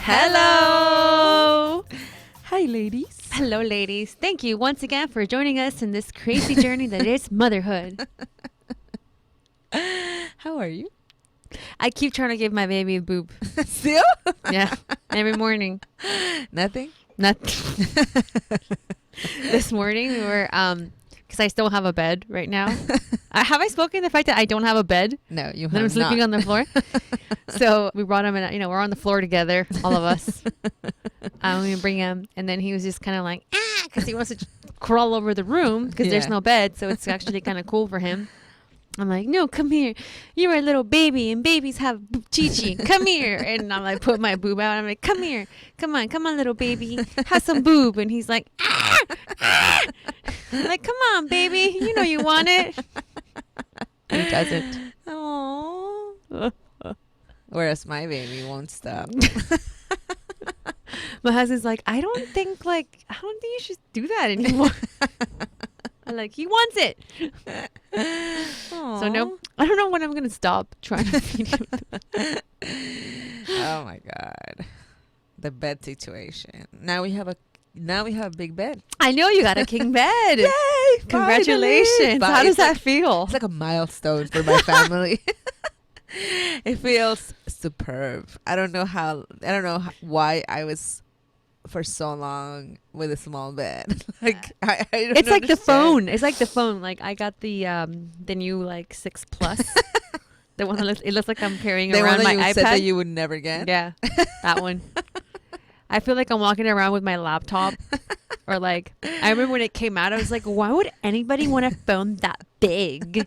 Hello! Hi, ladies. Hello, ladies. Thank you once again for joining us in this crazy journey that is motherhood. How are you? I keep trying to give my baby a boob. Still? Yeah, every morning. Nothing? Nothing. This morning we were, because I still have a bed right now. Have I spoken the fact that I don't have a bed? No, you That I'm have sleeping not. on the floor. So we brought him, and we're on the floor together, all of us. We bring him, and then he was just kind of like, because he wants to crawl over the room because there's no bed, so it's actually kind of cool for him. I'm like, no, come here. You're a little baby, and babies have chi-chi. Come here. And I'm like, put my boob out. I'm like, come here. Come on, little baby. Have some boob. And he's like, ah. I'm like, come on, baby. You know you want it. He doesn't. Aww. Whereas my baby won't stop. My husband's like, I don't think you should do that anymore. I'm like, he wants it. So no, I don't know when I'm gonna stop trying to feed him. Oh my God, the bed situation. Now we have a big bed. I know you got a king bed. Yay! Congratulations. Finally. How does that feel? It's like a milestone for my family. It feels superb. I don't know why I was for so long with a small bed. Like I don't It's like the understand. phone. It's like the phone. Like I got the new like 6 Plus. The one that it looks like I'm carrying The around one that my you iPad. said that you would never get. Yeah, that one. I feel like I'm walking around with my laptop, or like I remember when it came out, I was like, why would anybody want a phone that big?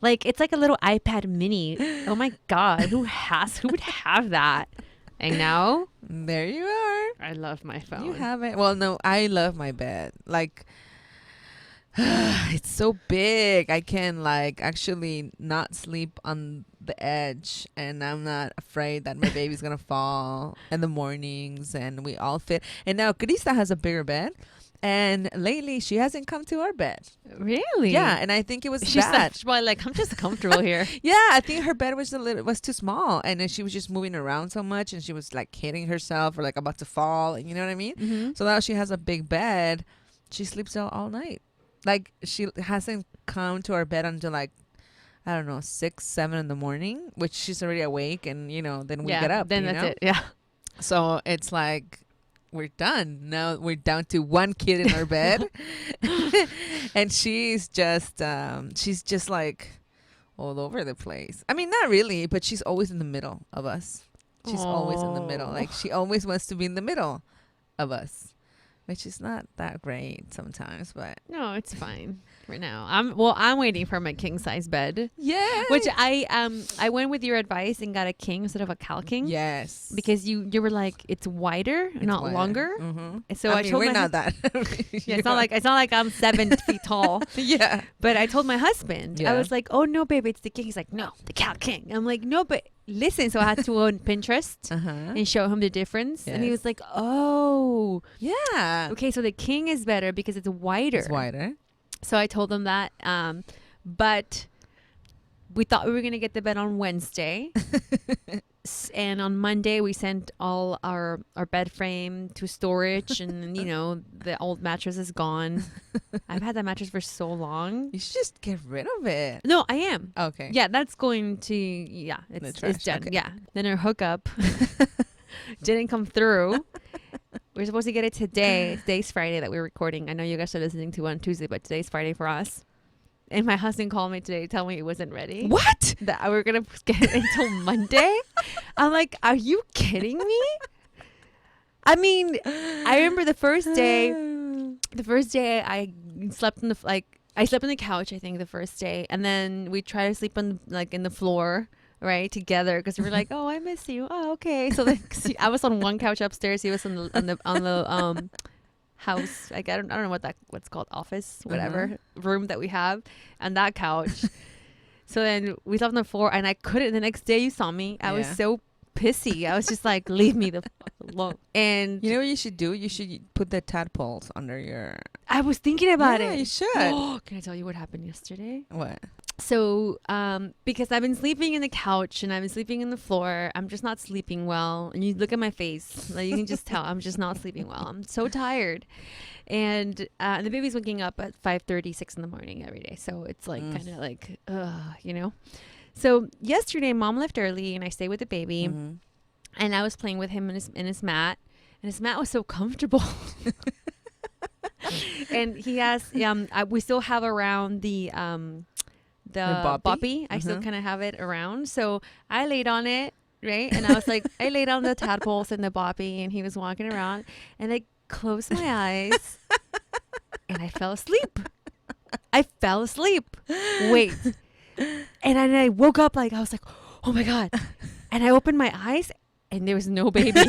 Like it's like a little iPad mini. Oh my God, who would have that? And now There you are. I love my phone. You have it. Well, no, I love my bed. Like, it's so big. I can like actually not sleep on the edge, and I'm not afraid that my baby's gonna fall in the mornings. And we all fit. And now Krista has a bigger bed, and lately she hasn't come to our bed. Really? Yeah, and I think it was She's bad. probably like, I'm just comfortable here. Yeah, I think her bed was too small, and then she was just moving around so much, and she was like hitting herself or like about to fall. You know what I mean? Mm-hmm. So now she has a big bed. She sleeps out all night. Like she hasn't come to our bed until like, I don't know, 6, 7 in the morning, which she's already awake, and then we get up. Then that's it. Yeah. So it's like we're done. Now we're down to one kid in our bed, and she's just like all over the place. I mean, not really, but she's always in the middle of us. She's always in the middle. Like she always wants to be in the middle of us, which is not that great sometimes, but No, it's fine for now. I'm waiting for my king size bed. yeah. Which I went with your advice and got a king instead of a cow king. Yes. Because you were like, it's wider, not wider. longer. Mm-hmm. And so I mean, told we're my not that. yeah, it's not like I'm 7 feet tall. Yeah. But I told my husband, Yeah. I was like, oh no, babe, it's the king. He's like, no, the cow king. I'm like, no, but listen. So I had to go on Pinterest Uh-huh. and show him the difference. And he Yes. was like, oh, Yeah. okay, so the king is better because it's wider. It's wider. So I told him that. But we thought we were going to get the bed on Wednesday. And on Monday, we sent all our bed frame to storage. And, the old mattress is gone. I've had that mattress for so long. You should just get rid of it. No, I am. Okay. Yeah, that's going to, it's done. Okay. Yeah. Then our hookup didn't come through. We're supposed to get it today. Today's Friday that we're recording. I know you guys are listening to on Tuesday, but today's Friday for us. And my husband called me today to tell me it wasn't ready. What? That we're going to get it until Monday. I'm like, are you kidding me? I mean, I remember the first day I slept I slept on the couch, I think, the first day. And then we tried to sleep on in the floor. Right, together, because we were like, "Oh, I miss you." Oh, okay. So I was on one couch upstairs. He was on the house. Like I don't know what's called, office, whatever room that we have, and that couch. So then we slept on the floor, and I couldn't. The next day, you saw me. I was so pissy. I was just like, "Leave me the fuck alone." And you know what you should do? You should put the tadpoles under your. I was thinking about it. You should. Can I tell you what happened yesterday? What? So, because I've been sleeping in the couch and I've been sleeping in the floor, I'm just not sleeping well. And you look at my face, like you can just tell I'm just not sleeping well. I'm so tired. And the baby's waking up at 5:30, 6 in the morning every day. So it's like kind of like, you know. So yesterday, mom left early and I stayed with the baby. Mm-hmm. And I was playing with him in his mat. And his mat was so comfortable. And he has, we still have around the boppy. I still kind of have it around. So I laid on it, right? And I was like, I laid on the tadpoles and the boppy, and he was walking around. And I closed my eyes, and I fell asleep. Wait. And then I woke up like, I was like, oh my God. And I opened my eyes, and there was no baby.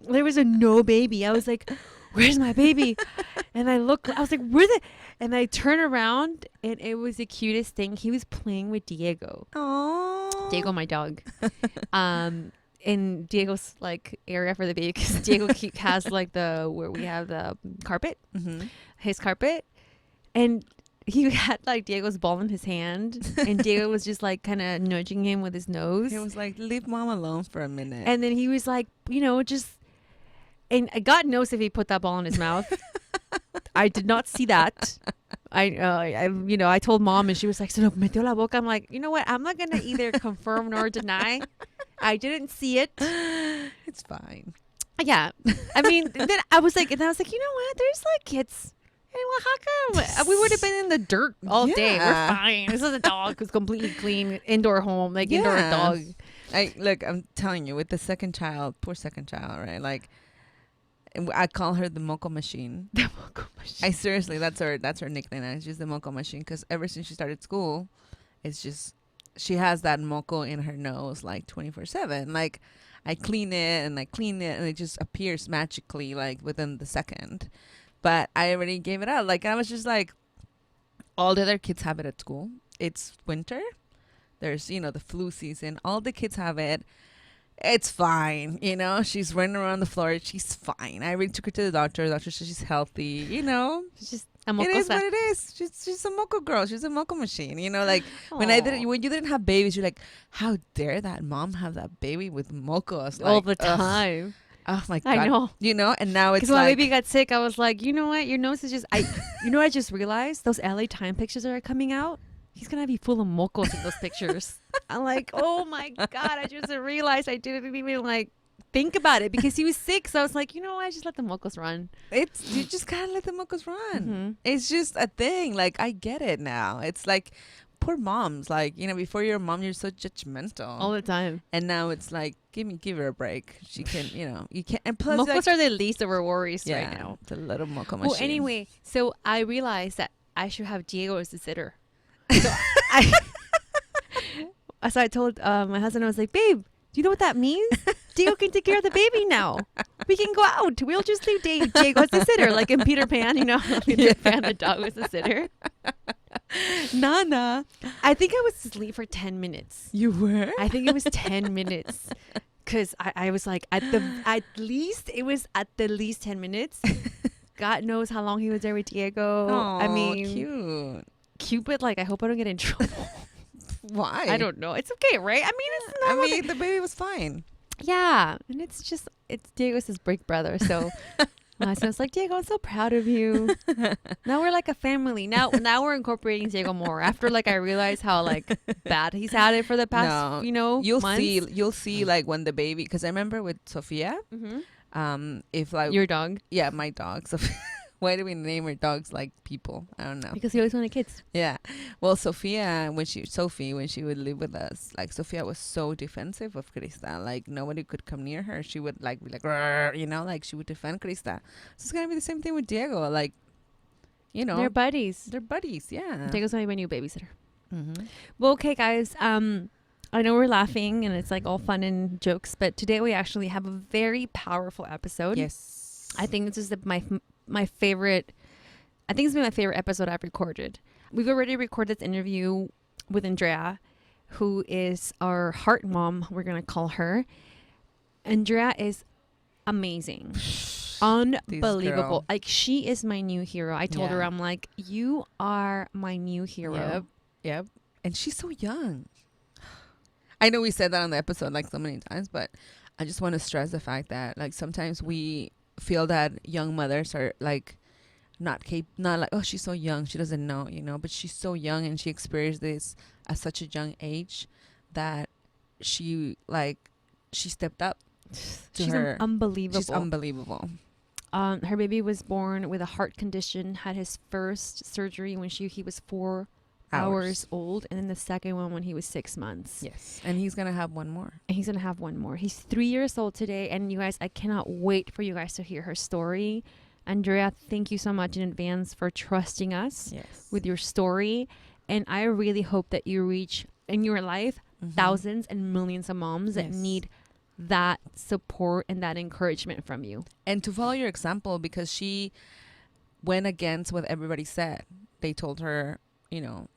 There was no baby. I was like, where's my baby? And I was like, where's it? And I turn around, and it was the cutest thing. He was playing with Diego. Oh, Diego, my dog. In Diego's like area for the baby, because Diego has like where we have the carpet, his carpet, and he had like Diego's ball in his hand, and Diego was just like kind of nudging him with his nose. It was like, leave mom alone for a minute. And then he was like, and God knows if he put that ball in his mouth. I did not see that. I told mom, and she was like, "Se lo metió la boca." I'm like, you know what? I'm not gonna either confirm nor deny. I didn't see it. It's fine. Yeah, I mean, then I was like, you know what? There's like kids in Oaxaca. We would have been in the dirt all day. We're fine. This is a dog who's completely clean, indoor home, like indoor dog. I'm telling you, with the second child, poor second child, right? Like, I call her the moco machine. The moco machine. I seriously, that's her nickname. It's just the moco machine, because ever since she started school, it's just, she has that moco in her nose like 24/7. Like, I clean it and it just appears magically like within the second. But I already gave it up. Like, I was just like, all the other kids have it at school. It's winter. There's, the flu season. All the kids have it. It's fine. She's running around the floor. She's fine. I already took her to the doctor. The doctor says she's healthy. She's just a moco. It is what it is. She's a moco girl. She's a moco machine. Like, when you didn't have babies, you're like, how dare that mom have that baby with mocos? Like, all the time. Oh my God. I know. And now it's like, when my baby got sick, I was like, you know what? Your nose is just, I just realized those LA Time pictures that are coming out. He's going to be full of mocos in those pictures. I'm like, oh my God. I just realized I didn't even like think about it, because he was sick. So I was like, you know what? I just let the mocos run. You just gotta let the mocos run. It's just a thing. Like, I get it now. It's like, poor moms. Like, before you're a mom, you're so judgmental all the time. And now it's like, give her a break. She can, you can't. And plus, mocos are the least of our worries right now. It's a little moco machine. Well, anyway, so I realized that I should have Diego as the sitter. So I told my husband, I was like, babe, do you know what that means? Diego can take care of the baby now. We can go out. We'll just leave Diego as the sitter, like in Peter Pan, Peter Pan, the dog was the sitter. Nana. I think I was asleep for 10 minutes. You were? I think it was 10 minutes. Because I was like, it was at the least 10 minutes. God knows how long he was there with Diego. Aww, I mean, cute, but like, I hope I don't get in trouble. Why? I don't know. It's okay, right? I mean, it's not. The baby was fine. Yeah, and it's Diego's his big brother, so my husband's like, Diego, I'm so proud of you. Now we're like a family. Now we're incorporating Diego more. After like I realized how like bad he's had it for the past, you'll months. You'll see like when the baby, because I remember with Sophia, if like your dog, my dog, Sophia. Why do we name our dogs like people? I don't know. Because he always wanted kids. Yeah. Well, Sophia, when she would live with us, like, Sophia was so defensive of Krista. Like, nobody could come near her. She would like be like, like she would defend Krista. So it's gonna be the same thing with Diego. Like, they're buddies. They're buddies. Yeah. Diego's gonna be my new babysitter. Well, okay, guys. I know we're laughing and it's like all fun and jokes, but today we actually have a very powerful episode. Yes. I think this is my favorite. I think it's been my favorite episode I've recorded. We've already recorded this interview with Andrea, who is our HEARTMOM, we're going to call her. Andrea is amazing. unbelievable. girl. Like, she is my new hero. I told her, Yeah. I'm like, you are my new hero. Yep. And she's so young. I know we said that on the episode like so many times, but I just want to stress the fact that like sometimes we feel that young mothers are like not like, oh, she's so young, she doesn't know, but she's so young and she experienced this at such a young age that she stepped up to She's her. unbelievable. She's unbelievable. Her baby was born with a heart condition, had his first surgery when he was 4 hours old, and then the second one when he was 6 months. Yes. And he's going to have one more. He's going to have one more. He's 3 years old today, and you guys, I cannot wait for you guys to hear her story. Andrea, thank you so much in advance for trusting us with your story. And I really hope that you reach in your life thousands and millions of moms that need that support and that encouragement from you. And to follow your example, because she went against what everybody said. They told her,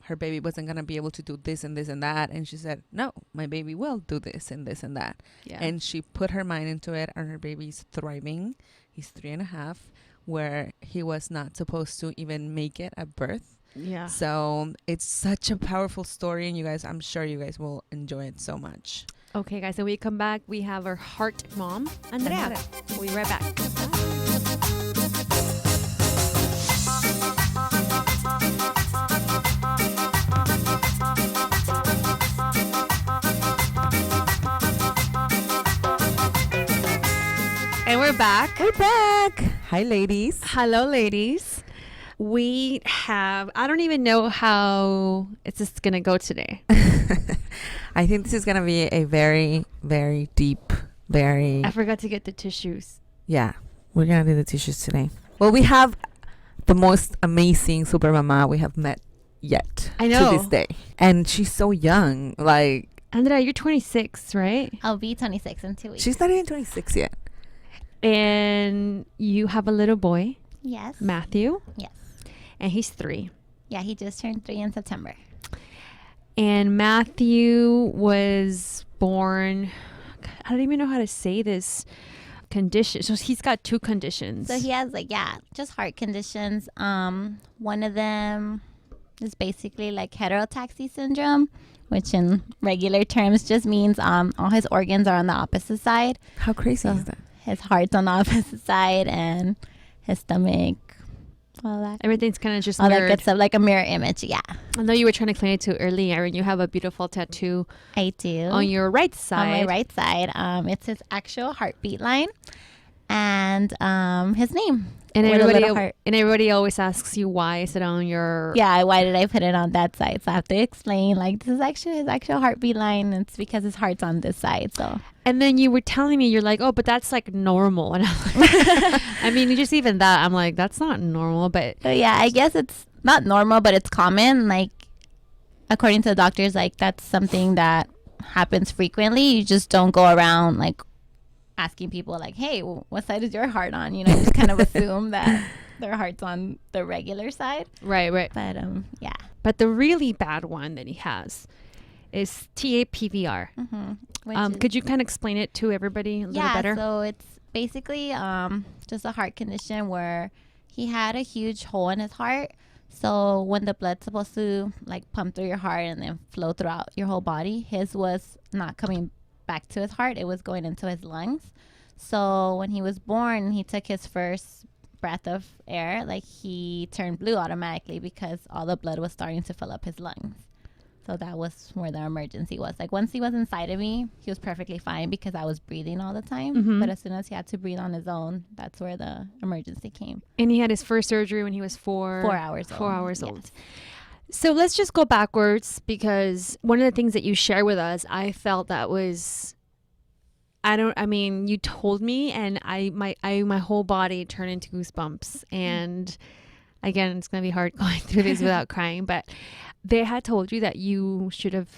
her baby wasn't going to be able to do this and this and that. And she said, no, my baby will do this and this and that. Yeah. And she put her mind into it, and her baby's thriving. He's 3.5, where he was not supposed to even make it at birth. Yeah. So it's such a powerful story, and I'm sure you guys will enjoy it so much. Okay, guys, when we come back, we have our heart mom, Andrea. We'll be right back. And we're back. Hi, ladies. Hello, ladies. We have, I don't even know how it's just going to go today. I think this is going to be a very, very deep, I forgot to get the tissues. Yeah, we're going to do the tissues today. Well, we have the most amazing super mama we have met yet. I know. To this day. And she's so young. Like, Andrea, you're 26, right? I'll be 26 in 2 weeks. She's not even 26 yet. And you have a little boy. Yes. Matthew. Yes. And he's 3. Yeah, he just turned 3 in September. And Matthew was born, I don't even know how to say this condition. So he's got 2 conditions. So he has just heart conditions. One of them is basically like heterotaxy syndrome, which in regular terms just means all his organs are on the opposite side. How crazy is that? His heart's on the opposite side, and his stomach, all that. Everything's kind of just all mirrored. that good stuff, like a mirror image. Yeah. I know you were trying to explain it to earlier, and you have a beautiful tattoo. I do. On your right side. On my right side. It's his actual heartbeat line and his name. And everybody always asks you, why is it on your... Yeah, why did I put it on that side? So I have to explain, this is actually his actual heartbeat line. It's because his heart's on this side, so... And then you were telling me, you're like, oh, but that's like normal. And I'm like, I mean, just even that, I'm like, that's not normal, but... So yeah, I guess it's not normal, but it's common. Like, according to the doctors, that's something that happens frequently. You just don't go around, asking people, hey, what side is your heart on? You just kind of assume that their heart's on the regular side. Right. But, yeah. But the really bad one that he has is TAPVR. Could you kind of explain it to everybody a little better? Yeah, so it's basically just a heart condition where he had a huge hole in his heart. So when the blood's supposed to pump through your heart and then flow throughout your whole body, his was not coming back to his heart. It was going into his lungs. So when he was born, he took his first breath of air, he turned blue automatically because all the blood was starting to fill up his lungs. So that was where the emergency was. Once he was inside of me, he was perfectly fine because I was breathing all the time. Mm-hmm. But as soon as he had to breathe on his own, that's where the emergency came. And he had his first surgery when he was 4 hours old. 4 hours old. So let's just go backwards, because one of the things that you shared with us, I felt that was, you told me, and my whole body turned into goosebumps. And again, it's going to be hard going through this without crying, but they had told you that you should have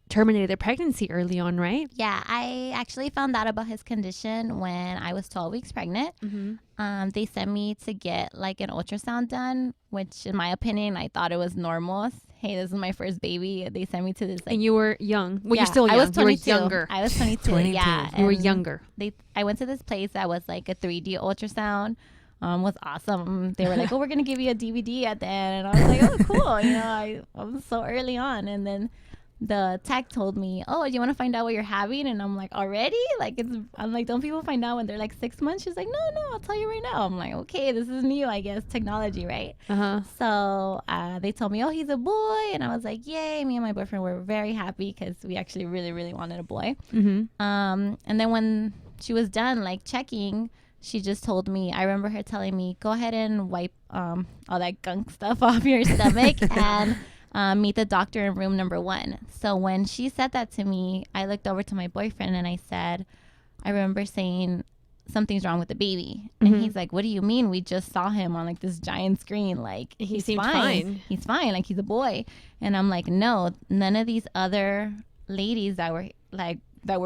terminated the pregnancy early on, right? Yeah, I actually found out about his condition when I was 12 weeks pregnant. Mm-hmm. They sent me to get an ultrasound done, which in my opinion, I thought it was normal. hey, this is my first baby. They sent me to this. Like, And you were young. Well, yeah, you're still young. I was 22. You were younger. I was 22. 22. Yeah. You were and younger. I went to this place that was like a 3D ultrasound. Was awesome. They were like, oh, we're going to give you a DVD at the end. And I was like, oh, cool. You know, I was so early on. And then the tech told me, oh, do you want to find out what you're having? And I'm like, already? Like, I'm like, don't people find out when they're like 6 months? She's like, no, I'll tell you right now. I'm like, okay, this is new, I guess, technology, right? Uh-huh. So they told me, oh, he's a boy. And I was like, yay. Me and my boyfriend were very happy because we actually really, really wanted a boy. Mm-hmm. And then when she was done, like, checking, she just told me, I remember her telling me, go ahead and wipe all that gunk stuff off your stomach and meet the doctor in room number 1. So when she said that to me, I looked over to my boyfriend and I said, I remember saying, something's wrong with the baby. And he's like, what do you mean? We just saw him on like this giant screen. Like, He seemed fine. He's fine. Like, he's a boy. And I'm like, no, none of these other ladies that were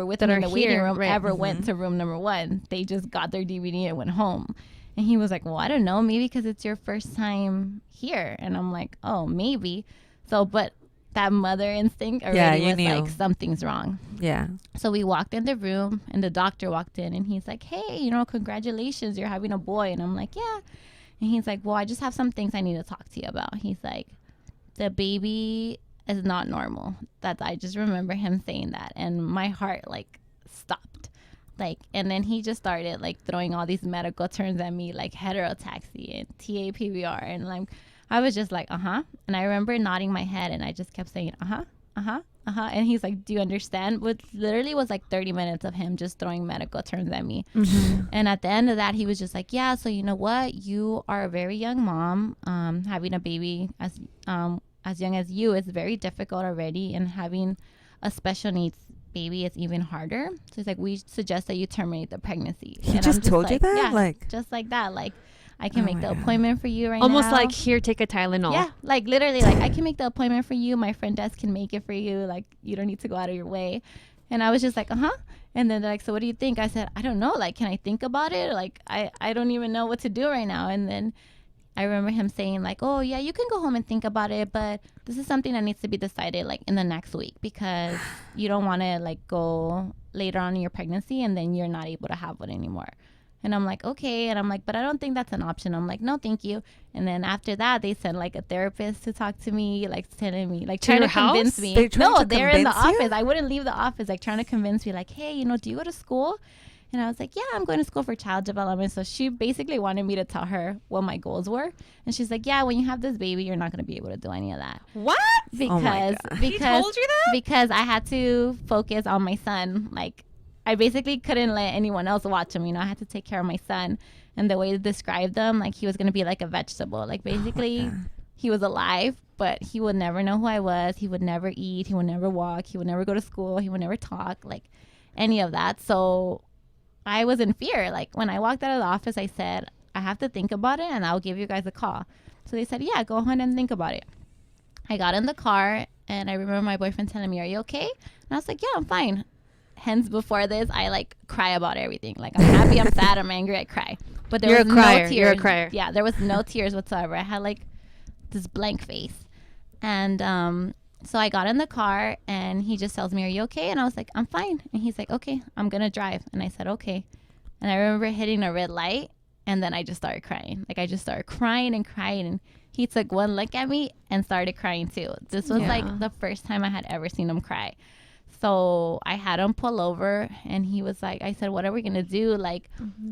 with That me are in the waiting here, room right. ever went to room number 1. They just got their DVD and went home. And he was like, well, I don't know, maybe because it's your first time here. And I'm like, oh, maybe. So, but that mother instinct already was like, something's wrong. Yeah. So we walked in the room and the doctor walked in and he's like, hey, you know, congratulations, you're having a boy. And I'm like, yeah. And he's like, well, I just have some things I need to talk to you about. He's like, the baby is not normal. I just remember him saying that. And my heart like stopped. Like, and then he just started like throwing all these medical terms at me, like heterotaxy and TAPVR. And like, I was just like, and I remember nodding my head and I just kept saying, and he's like, do you understand? Which literally was like 30 minutes of him just throwing medical terms at me. And at the end of that, he was just like, yeah, so you know what? You are a very young mom. Having a baby as young as you is very difficult already, and having a special needs baby is even harder. So it's like, we suggest that you terminate the pregnancy. He just told you that? Yeah, like, just like that. Like, I can make the appointment for you right now. Almost like, here, take a Tylenol. Yeah, like literally, like, I can make the appointment for you. My friend Des can make it for you. Like, you don't need to go out of your way. And I was just like, And then they're like, so what do you think? I said, I don't know. Like, can I think about it? Like, I don't even know what to do right now. And then I remember him saying like, oh yeah, you can go home and think about it, but this is something that needs to be decided like in the next week, because you don't want to like go later on in your pregnancy and then you're not able to have one anymore. And I'm like, okay. And I'm like, but I don't think that's an option. I'm like, no, thank you. And then after that, they sent like a therapist to talk to me, like telling me, like trying to convince me. They're in the office. I wouldn't leave the office, like trying to convince me, like, hey, you know, do you go to school? And I was like, yeah, I'm going to school for child development. So she basically wanted me to tell her what my goals were. And she's like, yeah, when you have this baby, you're not going to be able to do any of that. What? Because He told you that? Because I had to focus on my son. Like, I basically couldn't let anyone else watch him. You know, I had to take care of my son. And the way to describe them, like, he was going to be like a vegetable. Like, basically, he was alive, but he would never know who I was. He would never eat. He would never walk. He would never go to school. He would never talk, like, any of that. So I was in fear. Like, when I walked out of the office, I said, I have to think about it and I'll give you guys a call. So they said, yeah, go ahead and think about it. I got in the car and I remember my boyfriend telling me, are you okay? And I was like, yeah, I'm fine. Hence, before this, I like cry about everything. Like, I'm happy, I'm sad, I'm angry, I cry. But there was no tears. You're a crier. Yeah, there was no tears whatsoever. I had like this blank face. And so I got in the car and he just tells me, are you okay? And I was like, I'm fine. And he's like, okay, I'm going to drive. And I said, okay. And I remember hitting a red light and then I just started crying. Like, I just started crying and crying. And he took one look at me and started crying too. This was like the first time I had ever seen him cry. So I had him pull over and he was like, I said, what are we going to do? Like,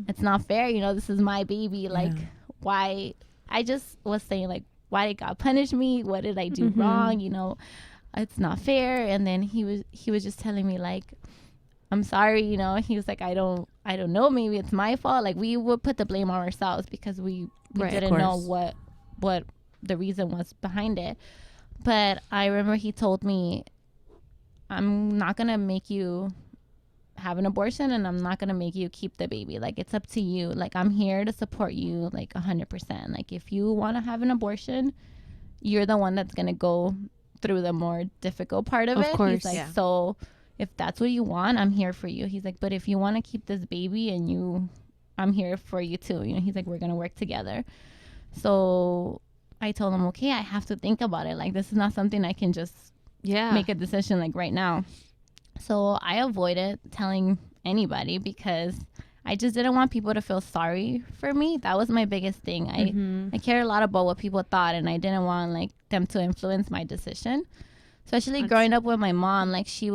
it's not fair. You know, this is my baby. Like, why? I just was saying, like, why did God punish me? What did I do wrong? You know, it's not fair. And then he was just telling me, like, I'm sorry, you know. He was like, I don't know, maybe it's my fault. Like, we would put the blame on ourselves because we didn't know what the reason was behind it. But I remember he told me, I'm not gonna make you have an abortion and I'm not gonna make you keep the baby. Like, it's up to you. Like, I'm here to support you, like, 100%. Like, if you want to have an abortion, you're the one that's gonna go through the more difficult part of it. Of course. He's like, so if that's what you want, I'm here for you. He's like, but if you want to keep this baby I'm here for you too. You know, he's like, we're gonna work together. So I told him, okay, I have to think about it. Like, this is not something I can just make a decision like right now. So I avoided telling anybody because I just didn't want people to feel sorry for me. That was my biggest thing. I cared a lot about what people thought, and I didn't want like them to influence my decision. Especially growing up with my mom, like she's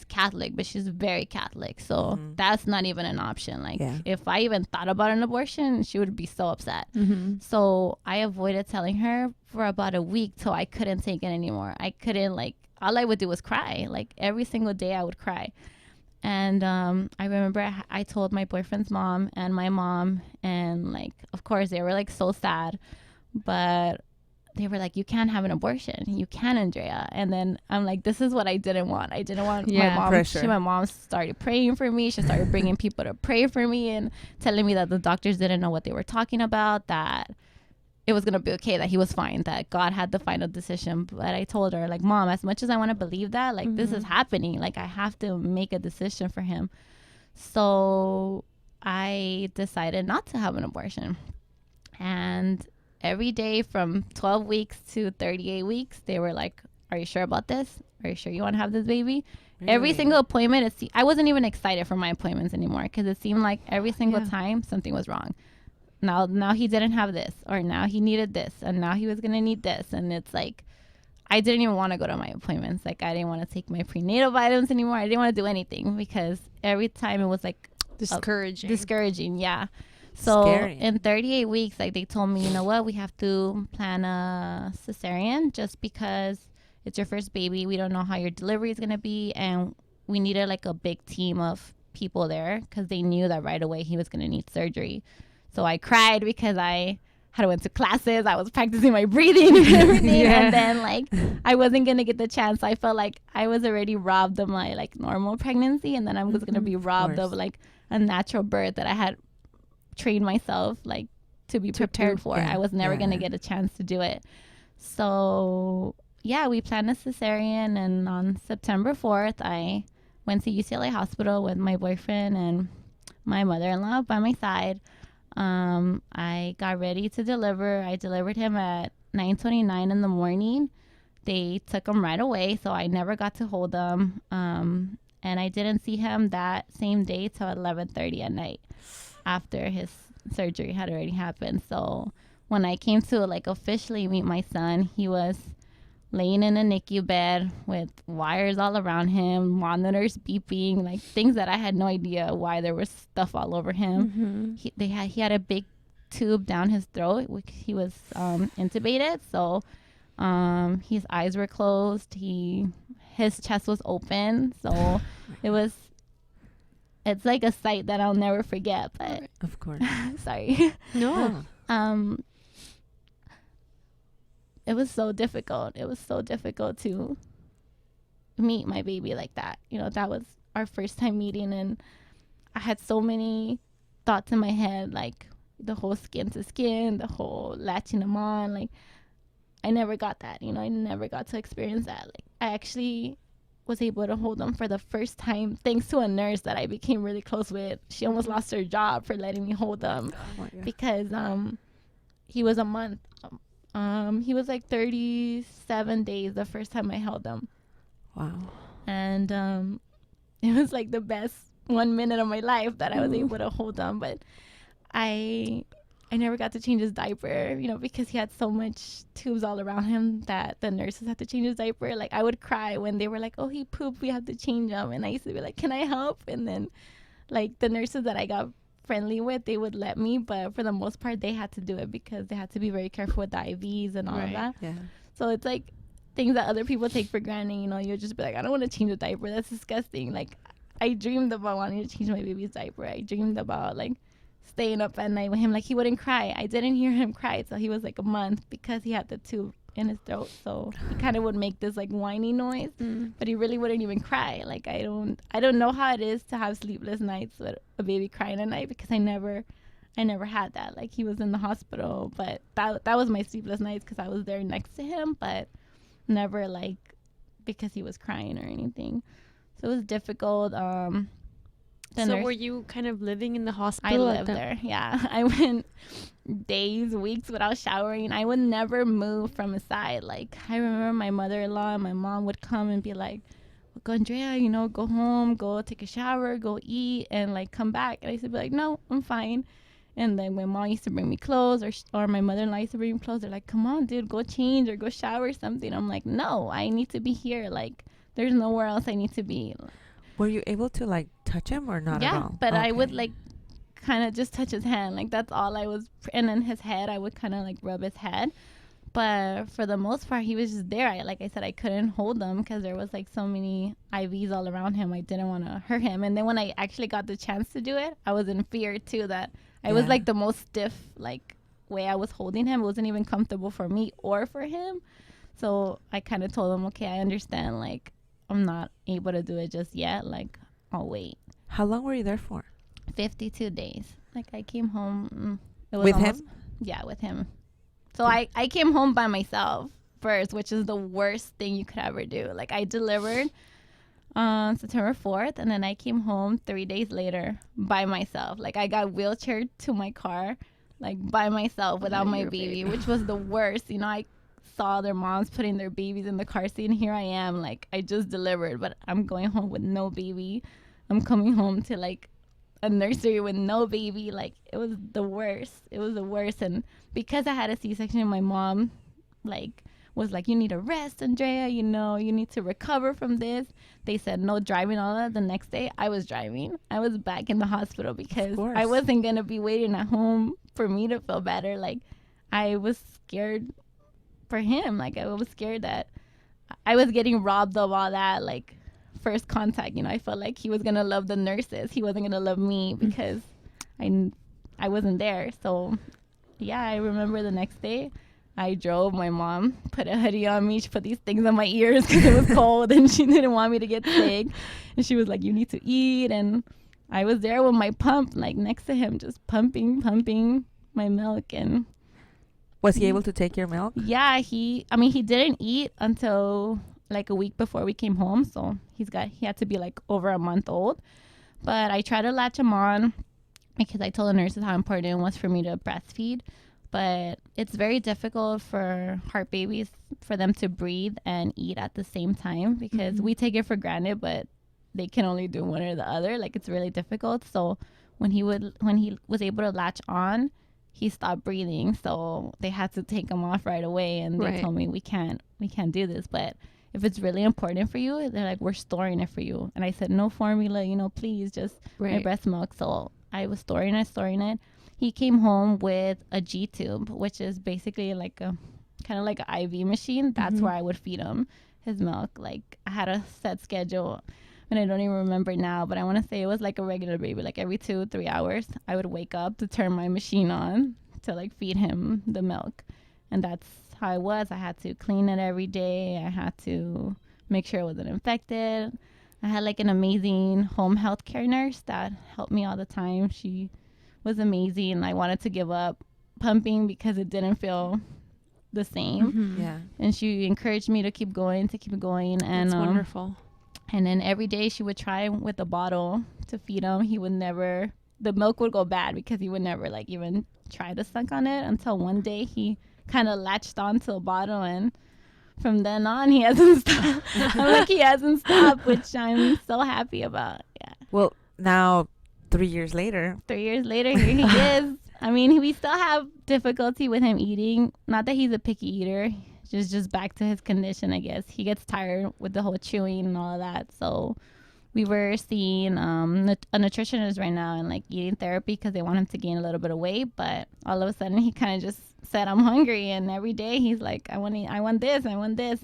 Catholic, but she's very Catholic. So that's not even an option. Like if I even thought about an abortion, she would be so upset. So I avoided telling her for about a week till I couldn't take it anymore. I couldn't, like, all I would do was cry. Like every single day I would cry. And I remember I told my boyfriend's mom and my mom, and like, of course they were like so sad, but they were like, you can't have an abortion. You can, Andrea. And then I'm like, this is what I didn't want. I didn't want my mom. Pressure. My mom started praying for me. She started bringing people to pray for me and telling me that the doctors didn't know what they were talking about, that it was going to be okay, that he was fine, that God had the final decision. But I told her, like, Mom, as much as I want to believe that, like, this is happening. Like, I have to make a decision for him. So I decided not to have an abortion. And every day from 12 weeks to 38 weeks, they were like, are you sure about this? Are you sure you want to have this baby? Really? Every single appointment, I wasn't even excited for my appointments anymore because it seemed like every single time something was wrong. Now he didn't have this, or now he needed this, and now he was going to need this. And it's like, I didn't even want to go to my appointments. Like, I didn't want to take my prenatal vitamins anymore. I didn't want to do anything because every time it was like discouraging. Yeah. So scary. In 38 weeks, like, they told me, you know what, we have to plan a cesarean just because it's your first baby. We don't know how your delivery is going to be. And we needed like a big team of people there because they knew that right away he was going to need surgery. So I cried because I had went to classes. I was practicing my breathing and everything. And then like I wasn't going to get the chance. I felt like I was already robbed of my like normal pregnancy. And then I was going to be robbed of like a natural birth that I had trained myself like to be prepared for. I was never going to get a chance to do it. So yeah, we planned a cesarean, and on September 4th I went to UCLA hospital with my boyfriend and my mother-in-law by my side. I got ready to deliver. I delivered him at 9:29 in the morning. They took him right away, so I never got to hold him. And I didn't see him that same day till 11:30 at night after his surgery had already happened. So when I came to like officially meet my son, he was laying in a NICU bed with wires all around him, monitors beeping, like things that I had no idea why there was stuff all over him. He had a big tube down his throat. He was intubated, so his eyes were closed. His chest was open, so it's like a sight that I'll never forget. But of course, sorry, no. It was so difficult. It was so difficult to meet my baby like that. You know, that was our first time meeting, and I had so many thoughts in my head, like the whole skin to skin, the whole latching him on. Like, I never got that. You know, I never got to experience that. Like, I actually was able to hold him for the first time thanks to a nurse that I became really close with. She almost lost her job for letting me hold him because he was a month. He was like 37 days the first time I held him. Wow. And it was like the best 1 minute of my life that I was able to hold him. But I never got to change his diaper, you know, because he had so much tubes all around him that the nurses had to change his diaper. Like, I would cry when they were like, oh, he pooped, we have to change him. And I used to be like, can I help? And then like the nurses that I got friendly with, they would let me, but for the most part they had to do it because they had to be very careful with the IVs and all of that. So it's like things that other people take for granted, you know. You'll just be like, I don't want to change a diaper, that's disgusting. Like, I dreamed about wanting to change my baby's diaper. I dreamed about like staying up at night with him. Like, he wouldn't cry. I didn't hear him cry till he was like a month because he had the tube in his throat, so he kind of would make this like whiny noise, but he really wouldn't even cry. Like, I don't know how it is to have sleepless nights with a baby crying at night because I never had that. Like, he was in the hospital, but that was my sleepless nights because I was there next to him, but never like because he was crying or anything. So it was difficult. The So nurse, were you kind of living in the I hospital? lived there. Yeah. I went days, weeks without showering. I would never move from his side. Like, I remember my mother-in-law and my mom would come and be like, look, Andrea, you know, go home, go take a shower, go eat, and like come back. And I used to be like, no, I'm fine. And then when mom used to bring me clothes, or my mother-in-law used to bring me clothes, they're like, come on, dude, go change or go shower or something. I'm like, no, I need to be here. Like, there's nowhere else I need to be. Were you able to like touch him or not at Yeah, all? but I would Okay. like kind of just touch his hand. Like, that's all I was. And then his head, I would kind of like rub his head. But for the most part, he was just there. Like I said, I couldn't hold him because there was like so many IVs all around him. I didn't want to hurt him. And then when I actually got the chance to do it, I was in fear too, that I was Yeah. like the most stiff, like, way I was holding him. It wasn't even comfortable for me or for him. So I kind of told him, okay, I understand. Like, I'm not able to do it just yet. Like, I'll wait. How long were you there for? 52 days. Like, I came home. It was With almost, him? Yeah, with him. So I came home by myself first, which is the worst thing you could ever do. Like, I delivered on September 4th, and then I came home 3 days later by myself. Like, I got wheelchaired to my car, like, by myself without my baby, which was the worst. You know, I saw their moms putting their babies in the car seat, and here I am, like, I just delivered, but I'm going home with no baby. I'm coming home to, like, a nursery with no baby. Like, it was the worst. It was the worst. And because I had a C-section, my mom like was like, you need a rest, Andrea, you know, you need to recover from this. They said no driving. All that. The next day I was driving. I was back in the hospital because I wasn't gonna be waiting at home for me to feel better. Like, I was scared for him. Like, I was scared that I was getting robbed of all that, like, first contact. You know, I felt like he was gonna love the nurses. He wasn't gonna love me because I wasn't there. So yeah, I remember the next day I drove. My mom put a hoodie on me. She put these things on my ears because it was cold and she didn't want me to get sick. And she was like, you need to eat. And I was there with my pump, like, next to him, just pumping my milk. And Was he able to take your milk? yeah, he didn't eat until like a week before we came home. So he had to be like over a month old. But I tried to latch him on because I told the nurses how important it was for me to breastfeed. But it's very difficult for heart babies for them to breathe and eat at the same time because we take it for granted, but they can only do one or the other. Like, it's really difficult. So when he was able to latch on, he stopped breathing. So they had to take him off right away. And they told me, we can't do this. But if it's really important for you, they're like, we're storing it for you. And I said, no formula, you know, please, just my breast milk. So I was storing it. He came home with a G tube, which is basically like a kind of like an IV machine. That's where I would feed him his milk. Like, I had a set schedule and I don't even remember now, but I want to say it was like a regular baby. Like, every 2-3 hours, I would wake up to turn my machine on to like feed him the milk. And that's how it was. I had to clean it every day. I had to make sure it wasn't infected. I had like an amazing home health care nurse that helped me all the time. She was amazing. I wanted to give up pumping because it didn't feel the same. Yeah. And she encouraged me to keep going. And that's wonderful. And then every day she would try with a bottle to feed him. The milk would go bad because he would never like even try to suck on it until one day he kind of latched onto a bottle, and from then on he hasn't stopped. I'm like, he hasn't stopped, which I'm so happy about. Yeah. Well, now 3 years later. 3 years later, here he is. I mean, we still have difficulty with him eating. Not that he's a picky eater. Just back to his condition, I guess. He gets tired with the whole chewing and all of that. So we were seeing a nutritionist right now and like eating therapy because they want him to gain a little bit of weight. But all of a sudden he kind of just said, I'm hungry. And every day he's like, I want this.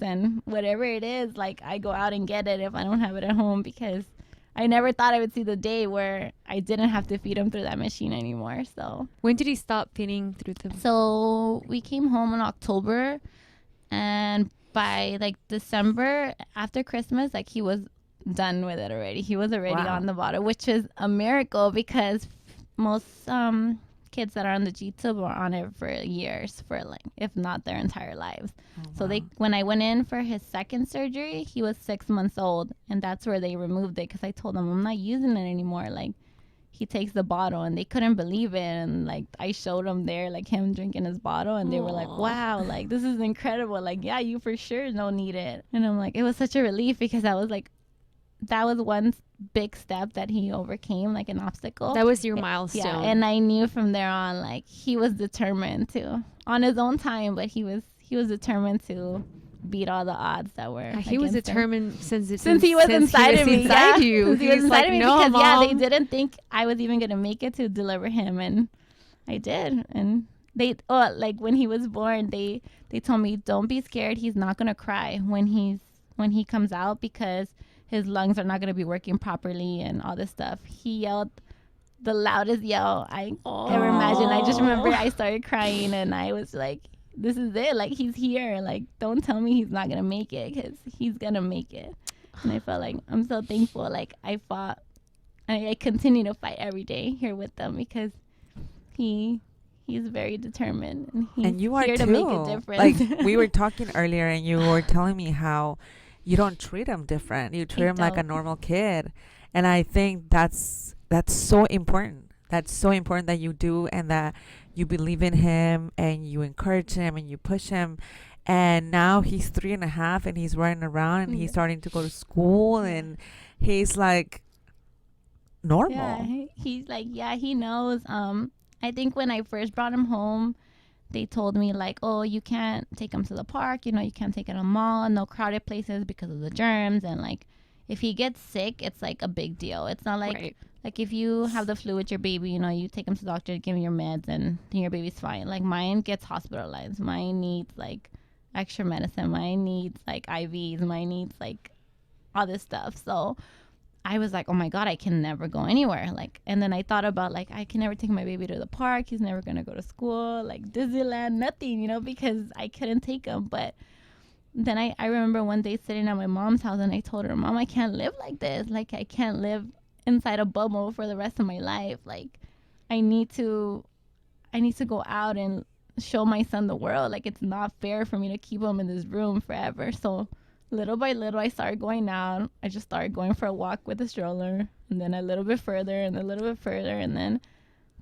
And whatever it is, like, I go out and get it if I don't have it at home, because I never thought I would see the day where I didn't have to feed him through that machine anymore. So When did he stop feeding through the... So we came home in October, and by like December after Christmas, like, he was done with it already. He was already on the bottle, which is a miracle because most kids that are on the G-tube are on it for years, for like, if not their entire lives. So when I went in for his second surgery, he was 6 months old, and that's where they removed it, because I told them I'm not using it anymore. Like, he takes the bottle, and they couldn't believe it. And like, I showed them there, like him drinking his bottle, and they were like, wow, like, this is incredible. Like, yeah, you for sure don't need it. And I'm like, it was such a relief, because I was like, that was one big step that he overcame, like an obstacle. That was your milestone. Yeah, and I knew from there on, like, he was determined to, on his own time, but he was determined to beat all the odds that were. He was determined since he was inside of me. Inside Yeah, you. Since he was inside like, of me, no, because Mom. they didn't think I was even gonna make it to deliver him, and I did. And they, like when he was born, they told me, don't be scared. He's not gonna cry when he comes out, because his lungs are not going to be working properly and all this stuff. He yelled the loudest yell I ever imagined. I just remember I started crying, and I was like, this is it. Like, he's here. Like, don't tell me he's not going to make it, because he's going to make it. And I felt like, I'm so thankful. Like, I fought. I continue to fight every day here with them, because he's very determined. And he's and you are here too. to make a difference. Like, we were talking earlier, and you were telling me how you don't treat him different. You treat him like a normal kid. And I think that's so important. That's so important that you do, and that you believe in him, and you encourage him, and you push him. And now he's 3.5, and he's running around, and he's starting to go to school, and he's like normal. Yeah, he's like, yeah, he knows. I think when I first brought him home, they told me, like, oh, you can't take him to the park, you can't take him to the mall, no crowded places because of the germs. And like, if he gets sick, it's like a big deal. It's not like, like if you have the flu with your baby, you take him to the doctor, give him your meds, and then your baby's fine. Like, mine gets hospitalized. Mine needs like extra medicine. Mine needs like IVs. Mine needs like all this stuff. So I was like, oh my God, I can never go anywhere. Like, and then I thought about, like, I can never take my baby to the park. He's never going to go to school, like Disneyland, nothing, because I couldn't take him. But then I remember one day sitting at my mom's house, and I told her, Mom, I can't live like this. Like, I can't live inside a bubble for the rest of my life. Like, I need to go out and show my son the world. Like, it's not fair for me to keep him in this room forever. So little by little, I started going out. I just started going for a walk with a stroller, and then a little bit further, and a little bit further, and then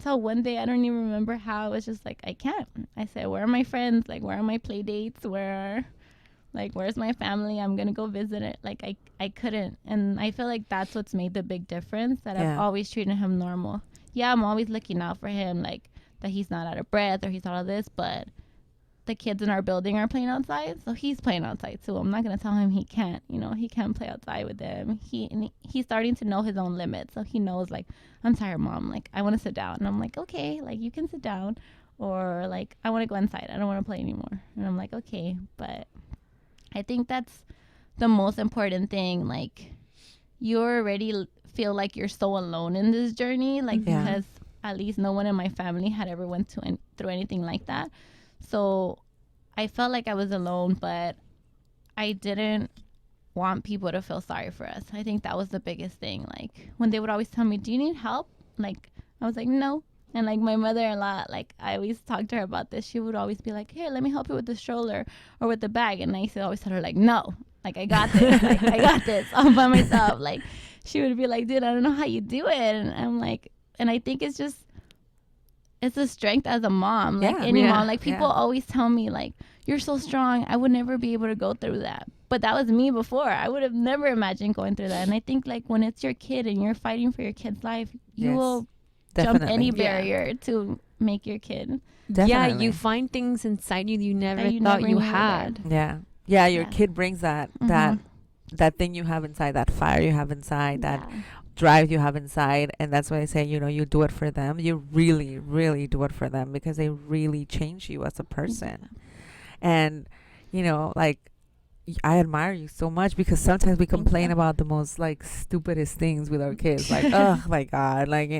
till one day, I don't even remember how, it was just like, I can't. I said, where are my friends? Like, where are my play dates? Where's my family? I'm gonna go visit it. Like, I couldn't. And I feel like that's what's made the big difference, that I've always treated him normal. Yeah, I'm always looking out for him, like, that he's not out of breath or he's not all this, but the kids in our building are playing outside, so he's playing outside too. I'm not gonna tell him he can't, he can't play outside with them. He's starting to know his own limits, so he knows, like, I'm tired, Mom, like, I want to sit down. And I'm like, okay, like, you can sit down, or like, I want to go inside, I don't want to play anymore. And I'm like, okay. But I think that's the most important thing. Like, you already feel like you're so alone in this journey, like, because at least no one in my family had ever went through anything like that. So I felt like I was alone, but I didn't want people to feel sorry for us. I think that was the biggest thing. Like, when they would always tell me, do you need help? Like, I was like, no. And like, my mother-in-law, like, I always talked to her about this. She would always be like, here, let me help you with the stroller or with the bag. And I used to always tell her, like, no, like, I got this. Like, I got this all by myself. Like, she would be like, dude, I don't know how you do it. And I'm like, and I think it's just, it's a strength as a mom, like any mom. Like, people always tell me, like, you're so strong. I would never be able to go through that. But that was me before. I would have never imagined going through that. And I think, like, when it's your kid and you're fighting for your kid's life, you will jump any barrier to make your kid. Definitely. Yeah, you find things inside you never thought you had. Yeah, your kid brings that that thing you have inside, that fire you have inside, that drive you have inside. And that's why I say, you do it for them. You really, really do it for them, because they really change you as a person. And, like, I admire you so much, because sometimes we complain about the most, like, stupidest things with our kids. Like, oh my God, like,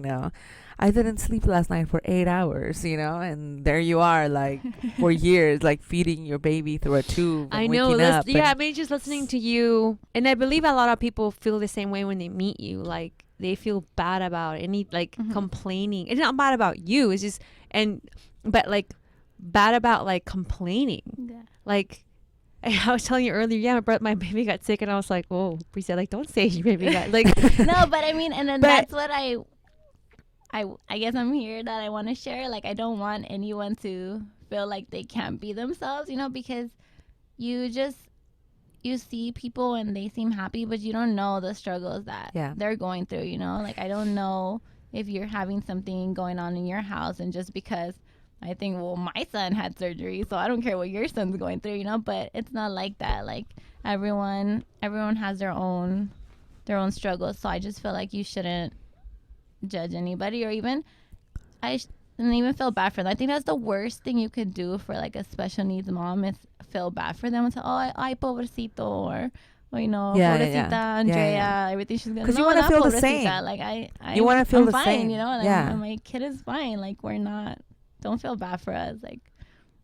I didn't sleep last night for 8 hours, and there you are, like, for years, like, feeding your baby through a tube. And I know. waking up I mean, just listening to you, and I believe a lot of people feel the same way when they meet you. Like, they feel bad about any like complaining. It's not bad about you. It's just but like bad about like complaining. Yeah. Like I was telling you earlier, yeah, my baby got sick, and I was like, "Oh, Bricia, like, don't say your baby got like." No, but I mean, and then that's what I guess I'm here that I want to share. Like, I don't want anyone to feel like they can't be themselves, you know, because you see people and they seem happy, but you don't know the struggles that they're going through, you know. Like, I don't know if you're having something going on in your house, and just because I think, well, my son had surgery, so I don't care what your son's going through, you know. But it's not like that. Like, everyone has their own struggles. So I just feel like you shouldn't judge anybody, or even and even feel bad for them. I think that's the worst thing you could do for like a special needs mom, is feel bad for them and say, "Oh, ay, pobrecito," or you know, pobrecita Andrea, everything she's gonna. Because you want to feel the same. Like you want to feel I'm the fine, same, you know. Like, my kid is fine. Like, we're not. Don't feel bad for us. Like,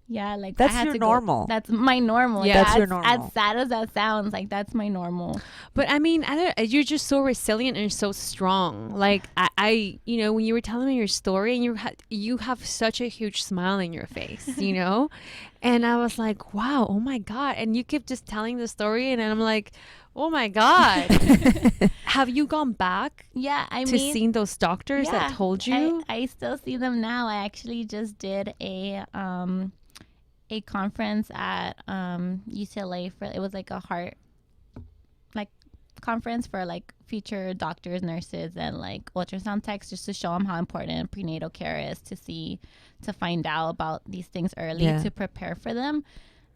yeah, like that's your normal. That's my normal. Yeah, that's your normal. As sad as that sounds, like that's my normal. But I mean, you're just so resilient and so strong. Like I you know, when you were telling me your story, and you have such a huge smile in your face, you know, and I was like, wow, oh my God. And you kept just telling the story, and I'm like, oh my God. Have you gone back? Yeah, to seeing those doctors that told you? I still see them now. I actually just did a conference at UCLA it was like a heart like conference for like future doctors, nurses, and like ultrasound techs, just to show them how important prenatal care is, to find out about these things early, to prepare for them.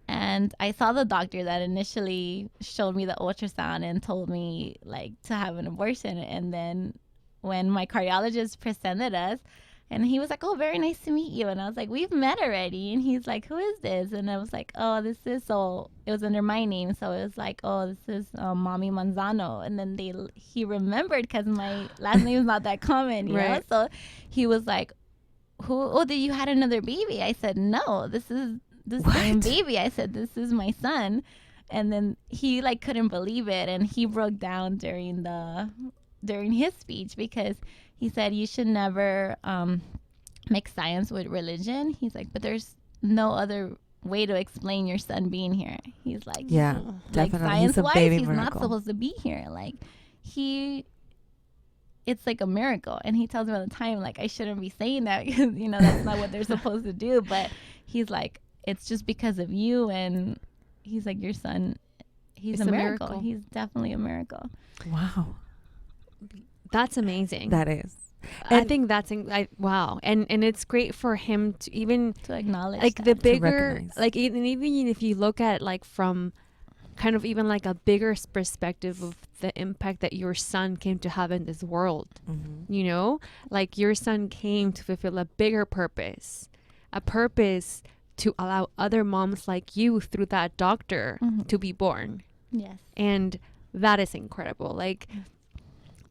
And I saw the doctor that initially showed me the ultrasound and told me like to have an abortion. And then when my cardiologist presented us, and he was like, "Oh, very nice to meet you." And I was like, "We've met already." And he's like, "Who is this?" And I was like, "Oh, this is," so it was under my name. So it was like, "Oh, this is Mommy Manzano." And then he remembered, because my last name is not that common, you know? So he was like, did you had another baby? I said, "No, this is the same baby." I said, "This is my son." And then he like couldn't believe it, and he broke down during his speech, because he said, "You should never mix science with religion." He's like, "But there's no other way to explain your son being here." He's like, definitely. Science-wise, he's not supposed to be here. Like, it's like a miracle." And he tells me all the time, like, I shouldn't be saying that, because, you know, that's not what they're supposed to do. But he's like, "It's just because of you." And he's like, "Your son, he's a miracle. He's definitely a miracle." Wow. That's amazing. That is. I think that's wow, and it's great for him to even to acknowledge, like, that. the bigger, like, even if you look at like from kind of even like a bigger perspective of the impact that your son came to have in this world. You know, like, your son came to fulfill a bigger purpose, a purpose to allow other moms like you through that doctor to be born. Yes. And that is incredible. Like,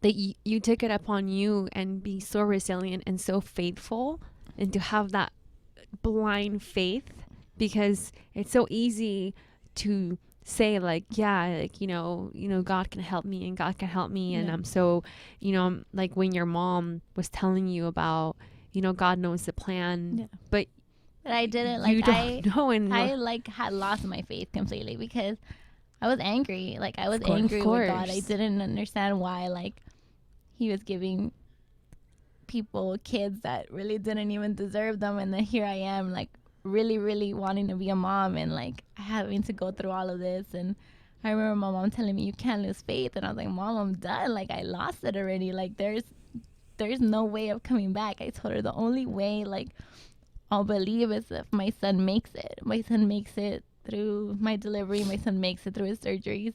that you took it upon you and be so resilient and so faithful, and to have that blind faith, because it's so easy to say like, yeah, like, you know, God can help me, and God can help me. And I'm so, you know, like when your mom was telling you about, you know, God knows the plan, but I didn't, like, you don't know. And I like had lost my faith completely, because I was angry. Like, I was angry with God. I didn't understand why, like, he was giving people kids that really didn't even deserve them. And then here I am, like, really, really wanting to be a mom, and like having to go through all of this. And I remember my mom telling me, "You can't lose faith." And I was like, "Mom, I'm done. Like, I lost it already. Like, there's no way of coming back." I told her the only way, like, I'll believe is if my son makes it. My son makes it through my delivery. My son makes it through his surgeries.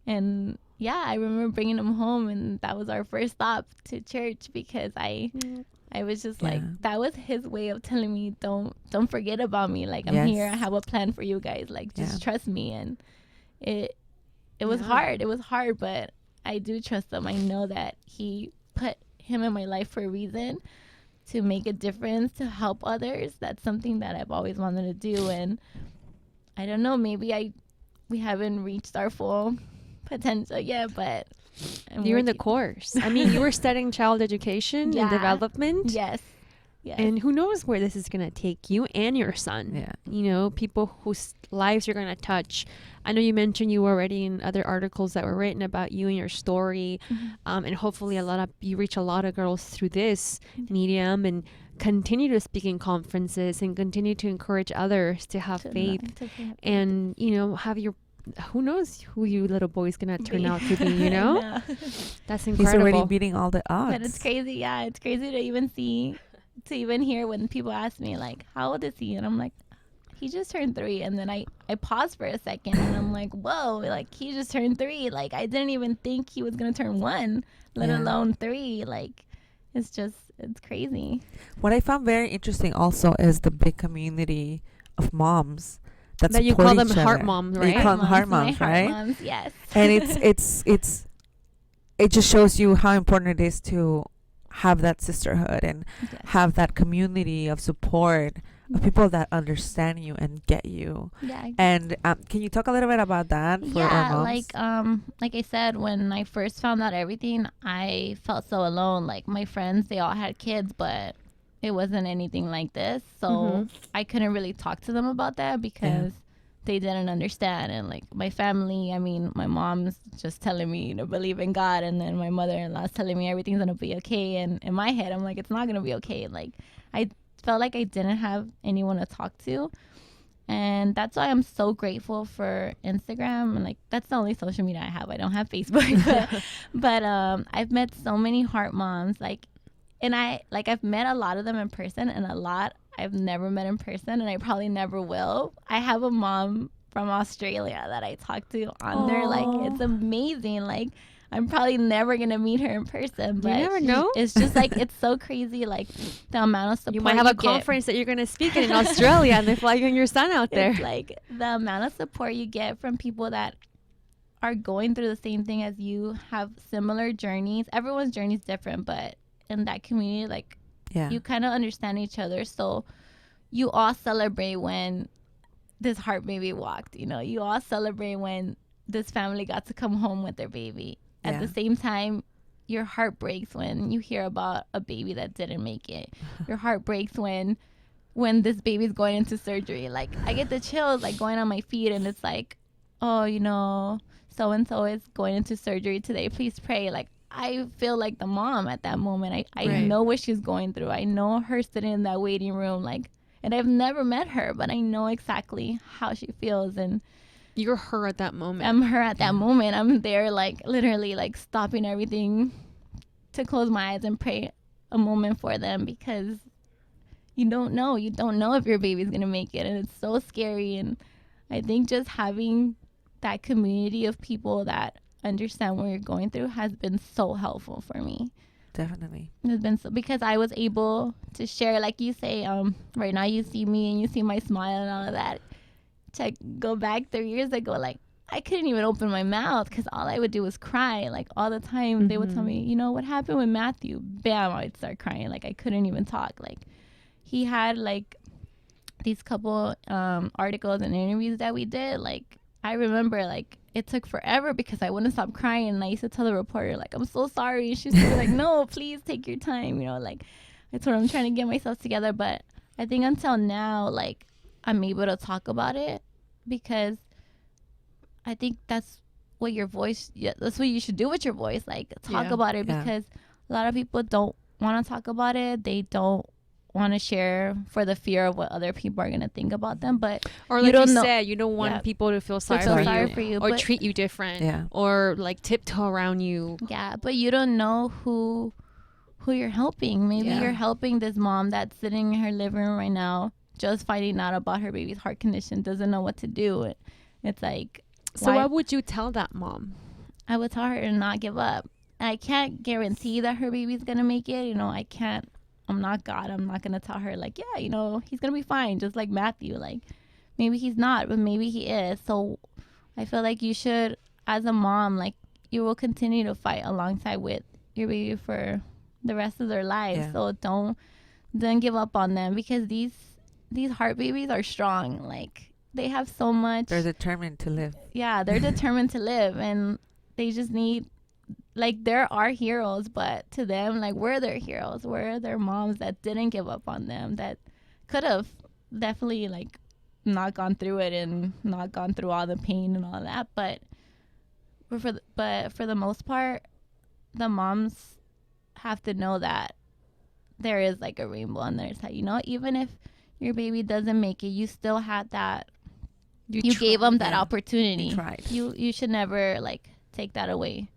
And yeah, I remember bringing him home, and that was our first stop to church, because I was just like, that was his way of telling me, don't forget about me. Like, I'm here. I have a plan for you guys. Like, just trust me. And it was hard. It was hard, but I do trust him. I know that he put him in my life for a reason, to make a difference, to help others. That's something that I've always wanted to do. And I don't know, maybe we haven't reached our full potential yet, but and You're in the working. course. I mean, you were studying child education and Yeah. development. Yes. Yes. And who knows where this is going to take you and your son. Yeah. You know, people whose lives you're going to touch. I know you mentioned you were already in other articles that were written about you and your story. And hopefully you reach a lot of girls through this medium and continue to speak in conferences and continue to encourage others to have faith and, you know, who knows who you little boy's going to turn out to be, you know? That's incredible. He's already beating all the odds. But it's crazy. Yeah, it's crazy to even hear when people ask me, like, how old is he? And I'm like, he just turned 3. And then I pause for a second and I'm like, whoa, like, he just turned 3. Like, I didn't even think he was going to turn 1, let alone 3. Like, it's crazy. What I found very interesting also is the big community of moms that you call them heart moms, right? You call them heart My moms, heart right? moms, yes. And it just shows you how important it is to have that sisterhood and have that community of support of people that understand you and get you. Yeah. And can you talk a little bit about that for our moms? Like I said, when I first found out everything, I felt so alone. Like, my friends, they all had kids, but it wasn't anything like this. So I couldn't really talk to them about that because they didn't understand. And like my family, I mean, my mom's just telling me to believe in God, and then my mother-in-law's telling me everything's gonna be okay. And in my head, I'm like, it's not gonna be okay. Like, I felt like I didn't have anyone to talk to. And that's why I'm so grateful for Instagram. And like, that's the only social media I have. I don't have Facebook. but I've met so many heart moms. Like, and I've met a lot of them in person, and a lot I've never met in person, and I probably never will. I have a mom from Australia that I talk to on there. Like, it's amazing. Like, I'm probably never going to meet her in person. But you never know. It's just like, it's so crazy. Like, the amount of support you might have a conference that you're going to speak in Australia and they fly you and your son out there. It's like the amount of support you get from people that are going through the same thing as you, have similar journeys. Everyone's journey is different, but in that community, like, you kind of understand each other. So you all celebrate when this heart baby walked. You know, you all celebrate when this family got to come home with their baby. At the same time, your heart breaks when you hear about a baby that didn't make it. Your heart breaks when this baby's going into surgery. Like, I get the chills, like, going on my feet, and it's like, oh, you know, so-and-so is going into surgery today. Please pray. Like, I feel like the mom at that moment. I know what she's going through. I know her sitting in that waiting room, like, and I've never met her, but I know exactly how she feels. And you're her at that moment. I'm her at that moment. I'm there, like, literally, like, stopping everything to close my eyes and pray a moment for them, because you don't know if your baby's gonna make it, and it's so scary. And I think just having that community of people that understand what you're going through has been so helpful for me. Definitely. It's been so, because I was able to share, like you say, right now you see me and you see my smile and all of that. To go back 3 years ago, like, I couldn't even open my mouth because all I would do was cry. Like, all the time they would tell me, you know, what happened with Matthew? Bam, I would start crying. Like, I couldn't even talk. Like, he had, like, these couple articles and interviews that we did. Like, I remember, like, it took forever because I wouldn't stop crying. And I used to tell the reporter, like, I'm so sorry. She's like, no, please take your time. You know, like, I told her I'm trying to get myself together. But I think until now, like, I'm able to talk about it, because I think that's what that's what you should do with your voice. Like, talk about it, because a lot of people don't want to talk about it. They don't want to share for the fear of what other people are going to think about them. But or like you said, you don't want people to feel sorry for you or treat you different or like tiptoe around you. Yeah, but you don't know who you're helping. Maybe you're helping this mom that's sitting in her living room right now, just finding out about her baby's heart condition, doesn't know what to do. It's like, so what would you tell that mom? I would tell her to not give up. I can't guarantee that her baby's going to make it. You know, I'm not God. I'm not going to tell her, like, yeah, you know, he's going to be fine, just like Matthew. Like, maybe he's not, but maybe he is. So I feel like you should, as a mom, like, you will continue to fight alongside with your baby for the rest of their lives. So don't give up on them, because these heart babies are strong. Like, they have so much. They're determined to live. Yeah, they're determined to live, and they just need like there are heroes, but to them, like we're their heroes. We're their moms that didn't give up on them, that could have definitely like not gone through it and not gone through all the pain and all that. But for the most part, the moms have to know that there is like a rainbow on their side. You know, even if your baby doesn't make it, you still had that. You gave them that opportunity. You tried. You should never like take that away.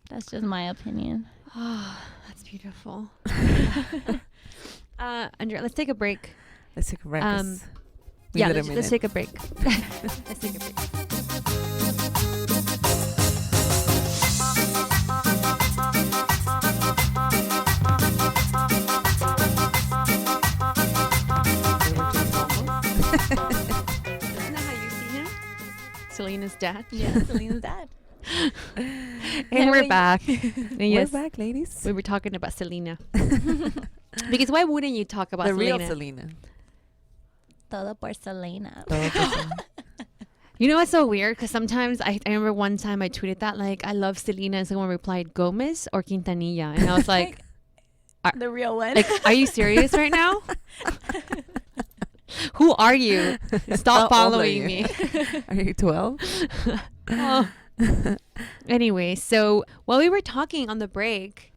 That's just my opinion. Oh, that's beautiful. Andrea, let's take a break. Let's take a break. Yeah, let's take a break. Let's take a break. Isn't that how you see him? Selena's dad. Yeah, Selena's dad. And we're back. And yes, we're back, ladies. we were talking about Selena. Because why wouldn't you talk about The Selena? real Selena. Todo por Selena. You know what's so weird? Because sometimes I remember one time I tweeted that, like, I love Selena, and someone replied, Gomez or Quintanilla? And I was like, The real one. like, are you serious right now? Who are you? Stop How old are following you? me. Are you 12? Oh. Anyway, so while we were talking on the break,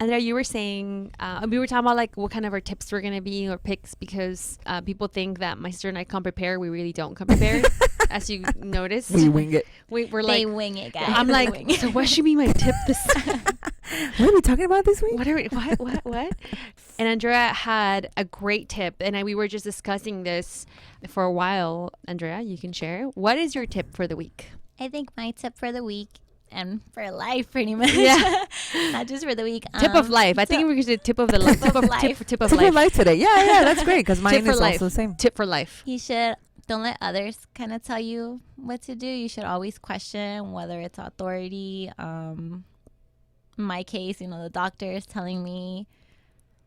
Andrea, you were saying, we were talking about like what kind of our tips were going to be or picks, because people think that my sister and I come prepared. We really don't come prepared, as you noticed. We wing it. We're They like, wing it, guys. I'm They like, wing it. so what should be my tip this What are we talking about this week? what? And Andrea had a great tip, and we were just discussing this for a while. Andrea, you can share. What is your tip for the week? I think my tip for the week and for life, pretty much. Yeah. Not just for the week. Tip of life. I think we could say tip of the life. Tip of life. Tip of Tip life. of life today. Yeah, that's great because mine Tip for is life. also the same. Tip for life. You should don't let others kind of tell you what to do. You should always question whether it's authority. In my case, the doctor is telling me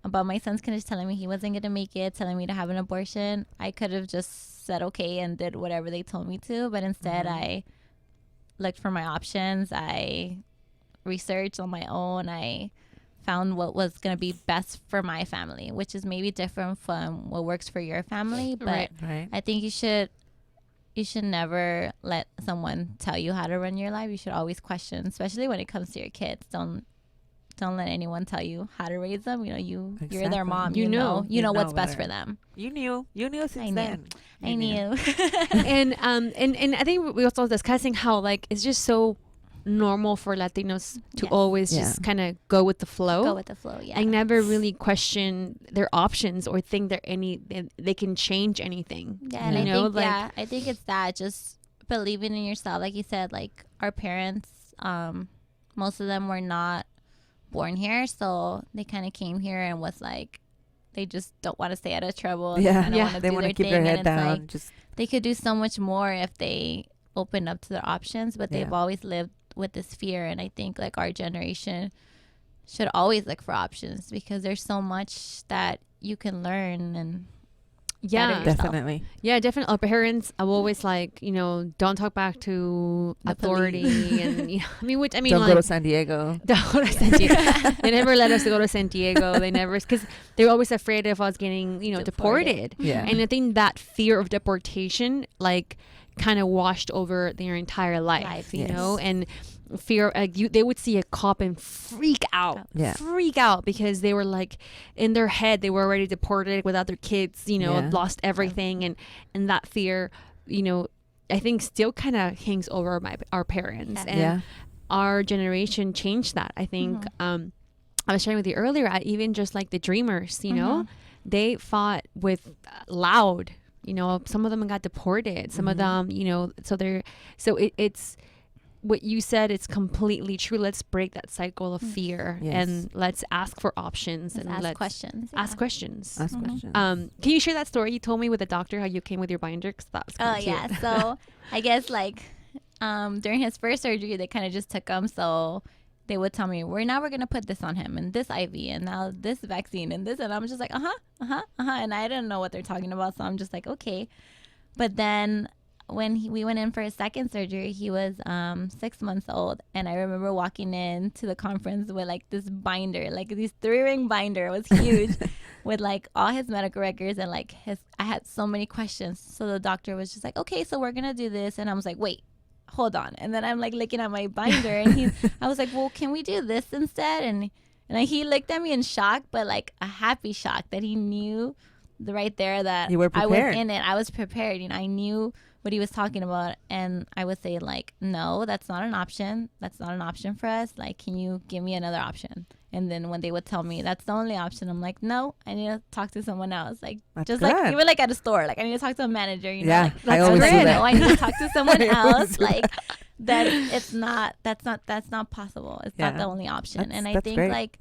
about my son's condition, telling me he wasn't going to make it, telling me to have an abortion. I could have just said okay and did whatever they told me to, but instead I looked for my options. I researched on my own. I found what was going to be best for my family, which is maybe different from what works for your family. But Right. I think you should never let someone tell you how to run your life. You should always question, especially when it comes to your kids. Don't let anyone tell you how to raise them. You're Exactly. their mom. You know what's best better. for them. You knew since I knew. then. I knew. And I think we also were discussing how like it's just so normal for Latinos to Yes. always Yeah. just kind of go with the flow. Go with the flow. Yeah. I never really question their options or think they can change anything. Yeah, and You I think it's that, just believing in yourself. Like you said, like our parents, most of them were not born here, so they kind of came here and was like, they just don't want to stay out of trouble. Yeah, They want to keep thing, their and head it's down. like, Just they could do so much more if they opened up to their options, but they've Yeah. always lived with this fear. And I think like our generation should always look for options, because there's so much that you can learn and Yeah, better yourself. definitely. Yeah, definitely. Our parents are always like, don't talk back to The authority, and Don't like, go to San Diego. don't go to San Diego. They never let us go to San Diego. They never, because they're always afraid of us getting, deported. Yeah. And I think that fear of deportation, like, kind of washed over their entire life, you Yes. know, and fear. They would see a cop and freak out, because they were like, in their head, they were already deported without their kids, Yeah. lost everything, and that fear, I think still kind of hangs over our parents, Yeah. and Yeah. our generation changed that. I think. I was sharing with you earlier, even just like the Dreamers, they fought with loud. Some of them got deported. Some of them, it's what you said. It's completely true. Let's break that cycle of fear, Yes. and let's ask for options, and ask let's questions. ask Yeah. questions. Ask questions. Can you share that story you told me with the doctor, how you came with your binder? 'Cause that was Oh kind of cute. yeah. So I guess like during his first surgery, they kind of just took him. So they would tell me, we're gonna put this on him, and this IV, and now this vaccine, and this, and I'm just like, and I didn't know what they're talking about, so I'm just like, okay. But then we went in for his second surgery, he was 6 months old, and I remember walking in to the conference with like this binder, like this 3-ring binder. It was huge, with like all his medical records and like I had so many questions. So the doctor was just like, okay, so we're gonna do this, and I was like, wait, hold on. And then I'm like looking at my binder, and I was like, well, can we do this instead? And he looked at me in shock, but like a happy shock that he knew right there that you were I prepared. was in it. I was prepared. I knew what he was talking about, and I would say like, no, that's not an option. That's not an option for us. Like, can you give me another option? And then when they would tell me that's the only option, I'm like, no, I need to talk to someone else. Like, That's just good. like even like at a store, like I need to talk to a manager. You know, Yeah, like, I always do that. No, I need to talk to someone I always else. do Like that's not possible. It's not Yeah. the only option. And I That's think great. like,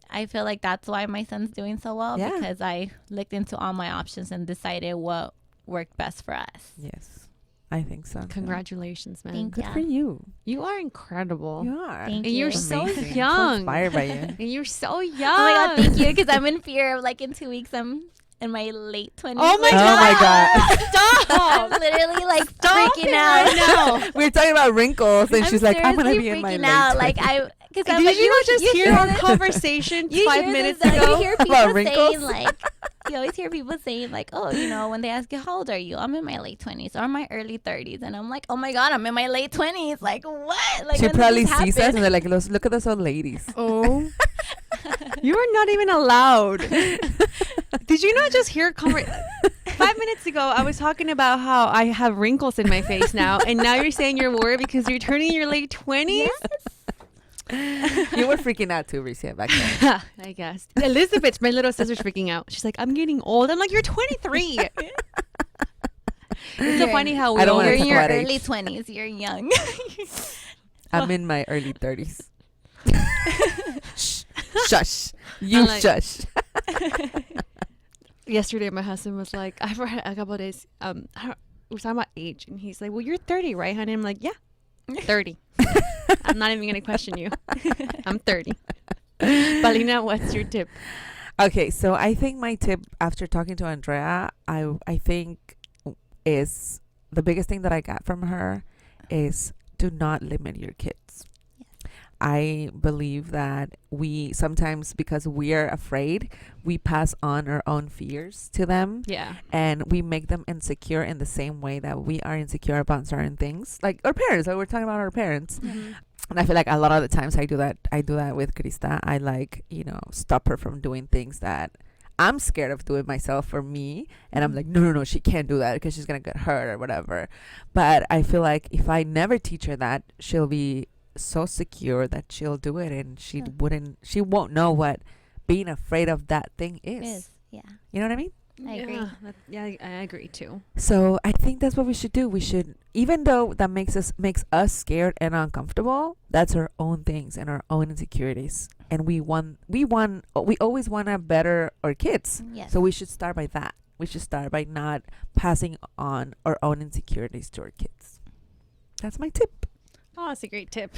I feel like that's why my son's doing so well, Yeah. because I looked into all my options and decided what worked best for us. Yes, I think so. Congratulations, man. Thank Good Yeah. for you. You are incredible. You are. Thank And you're you. so Amazing. So young. inspired by you. And you're so young. Oh my God, thank you. Because I'm in fear of like in 2 weeks, I'm in my late 20s. Oh my Oh my God. I'm Stop. literally like Stop freaking it out. right now. We were talking about wrinkles, and she's like, "I'm gonna seriously be in my freaking late out. Like 20s." because Did you not just hear our this? conversation You 5 hear minutes this, ago? You hear About people wrinkles? saying like, you always hear people saying like, oh, you know, when they ask you how old are you, I'm in my late 20s or my early 30s, and I'm like, oh my God, I'm in my late 20s. Like what? Like She when did probably this sees us, happen? and they're like, "Look at those old ladies." Oh. You are not even allowed. Did you not just hear 5 minutes ago, I was talking about how I have wrinkles in my face now, and now you're saying you're worried because you're turning your late 20s? You were freaking out too, Bricia, back then. I guess. Elizabeth, my little sister's freaking out. She's like, I'm getting old. I'm like, you're 23. It's so funny how we I don't all wanna You're in talk your about early age. 20s. You're young. I'm in my early 30s. Shh. Shush. You I'm like- shush. Yesterday, my husband was like, I forgot a couple of days, we were talking about age, and he's like, well, you're 30, right, honey? I'm like, yeah, 30. I'm not even going to question you. I'm 30. Paulina, what's your tip? Okay, so I think my tip after talking to Andrea, I think is the biggest thing that I got from her is do not limit your kids. I believe that we sometimes, because we are afraid, we pass on our own fears to them, Yeah. and we make them insecure in the same way that we are insecure about certain things, like our parents. Like we're talking about our parents, Mm-hmm. and I feel like a lot of the times I do that with Krista. I like, stop her from doing things that I'm scared of doing myself for me, and I'm like, no, she can't do that because she's gonna get hurt or whatever. But I feel like if I never teach her that, she'll be so secure that she'll do it, and she won't know what being afraid of that thing is. Yeah. You know what I mean? I agree. Yeah, I agree too. So I think that's what we should do. We should, even though that makes us scared and uncomfortable, that's our own things and our own insecurities, and we always want to better our kids. Yes. So we should start by that. We should start by not passing on our own insecurities to our kids. That's my tip. Oh, that's a great tip.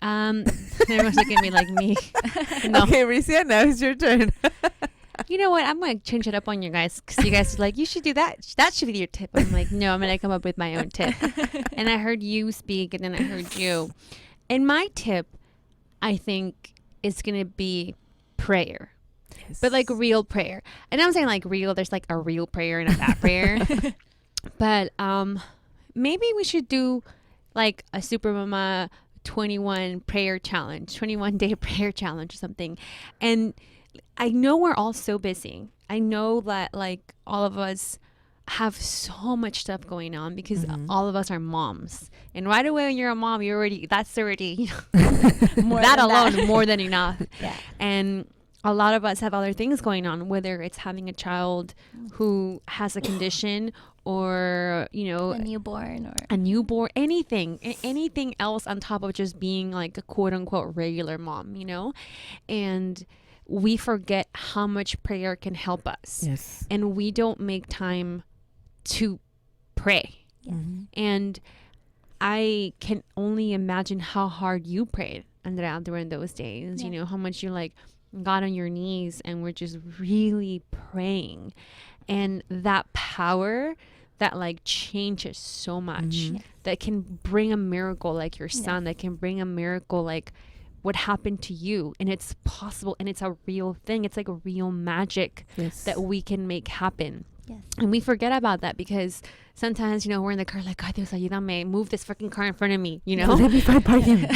Everyone's looking at me like me. No. Okay, Bricia, now it's your turn. You know what? I'm going to change it up on you guys, because you guys are like, you should do that. That should be your tip. I'm like, no, I'm going to come up with my own tip. And I heard you speak, and then I heard you. And my tip, I think, is going to be prayer. But like real prayer. And I'm saying like real, there's like a real prayer and a bad prayer. But maybe we should do like a Super Mama 21 prayer challenge, 21 day prayer challenge or something. And I know we're all so busy. I know that like all of us have so much stuff going on because all of us are moms. And right away when you're a mom, that's already More that than alone more than enough. Yeah. And a lot of us have other things going on, whether it's having a child who has a condition or, A newborn anything else on top of just being like a quote unquote regular mom, and we forget how much prayer can help us. Yes. And we don't make time to pray. Mm-hmm. And I can only imagine how hard you prayed, Andrea, during those days. Yeah. How much you like got on your knees and were just really praying. And that power that like changes so much, Mhm. that can bring a miracle like your son, that can bring a miracle like what happened to you. And it's possible, and it's a real thing. It's like a real magic Yes. that we can make happen. Yes. And we forget about that because sometimes, you know, we're in the car like, God, Dios, ayúdame, move this fucking car in front of me, you know? Let me find parking.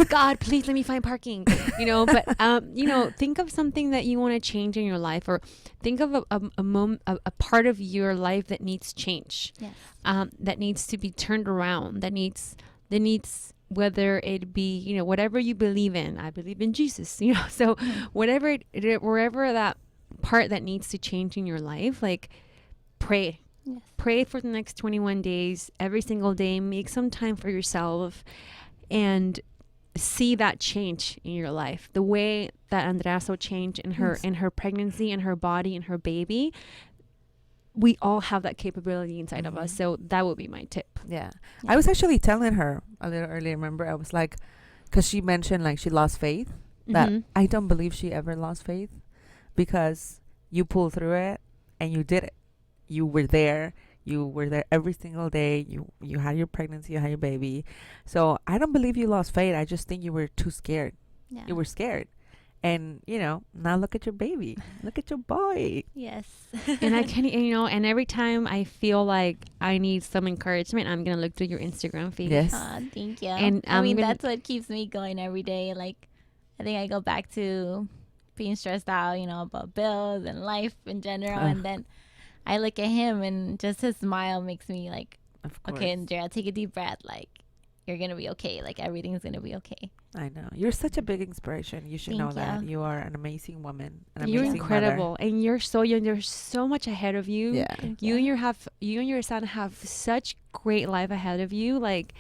God, please let me find parking, you know? But, you know, think of something that you want to change in your life, or think of a part of your life that needs change, Yes. that needs to be turned around, that needs, whether it be, you know, whatever you believe in. I believe in Jesus, you know? So whatever, wherever that part that needs to change in your life, like, pray. Yes. Pray for the next 21 days, every single day. Make some time for yourself and see that change in your life. The way that Andreaso changed in her pregnancy, in her body, in her baby. We all have that capability inside of us. So that would be my tip. Yeah. I was actually telling her a little earlier, remember? I was like, because she mentioned like she lost faith. That I don't believe she ever lost faith, because you pulled through it and you did it. You were there. You were there every single day. You had your pregnancy. You had your baby. So I don't believe you lost faith. I just think you were too scared. Yeah. You were scared. And, you know, now look at your baby. Look at your boy. Yes. And I can, you know, and every time I feel like I need some encouragement, I'm going to look through your Instagram feed. Yes. Thank you. And I mean, gonna- that's what keeps me going every day. Like, I think I go back to being stressed out, you know, about bills and life in general. And then I look at him, and just his smile makes me like, Of course. okay, Andrea, take a deep breath. Like, you're going to be okay. Like, everything's going to be okay. I know. You're such a big inspiration. You should Thank know that. you. You are an amazing woman. An You're amazing incredible, and you're so young. There's so much ahead of you. Mother. Yeah. Thank You and your son have such great life ahead of you. Like,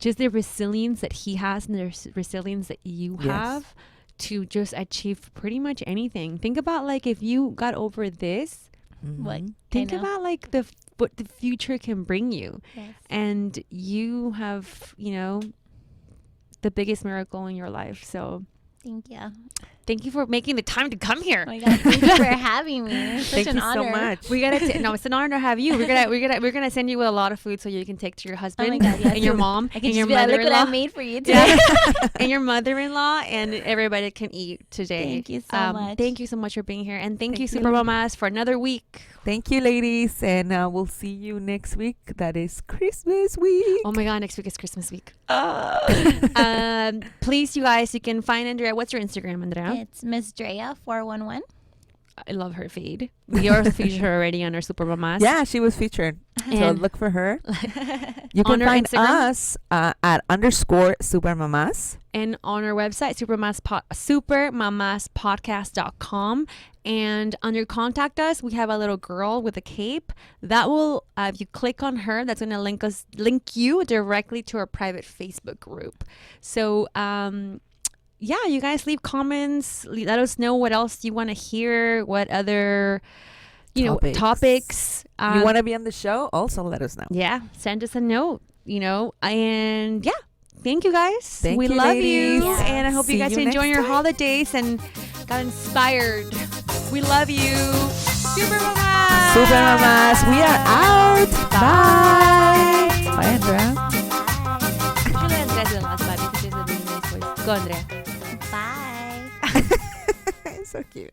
just the resilience that he has, and the resilience that you Yes. have to just achieve pretty much anything. Think about like if you got over this. What? Mhm. Think I know. about like what the future can bring you, Yes. and you have, you know, the biggest miracle in your life. So Thank you. thank you for making the time to come here. Oh my God. Thank you for having me. It's such Thank an you honor. so much. We gotta no, it's an honor to have you. We're gonna send you with a lot of food so you can take to your husband God, yes. and your mom I and can your just be like, look what I mother-in-law. made for you today. Yeah. And your mother-in-law, and everybody can eat today. Thank you so much. Thank you so much for being here, and thank you, Thank you. Super Mamás, for another week. Thank you, ladies. And we'll see you next week. That is Christmas week. Oh my God, next week is Christmas week. Please, you guys, you can find Andrea. What's your Instagram, Andrea? It's Miss Drea 411. I love her feed. We are featured her already on our Super Mamás. Yeah, she was featured. So And look for her. You On can her find Instagram? us at _Super Mamás. and on our website, supermamaspodcast.com. And under contact us, we have a little girl with a cape that will, if you click on her, that's going to link you directly to our private Facebook group. So, yeah, you guys leave comments. Let us know what else you want to hear, what other, topics. You want to be on the show? Also let us know. Yeah, send us a note, and yeah. Thank you guys. Thank we you, love ladies. you. Yes. And I hope you See guys you enjoy next your time. holidays and got inspired. We love you. Super Mamás. Super Mamás, we are out. Bye. Bye, Andrea. Actually, Andrea is the last bye because she has a really nice voice. Go, Andrea. Bye. So cute.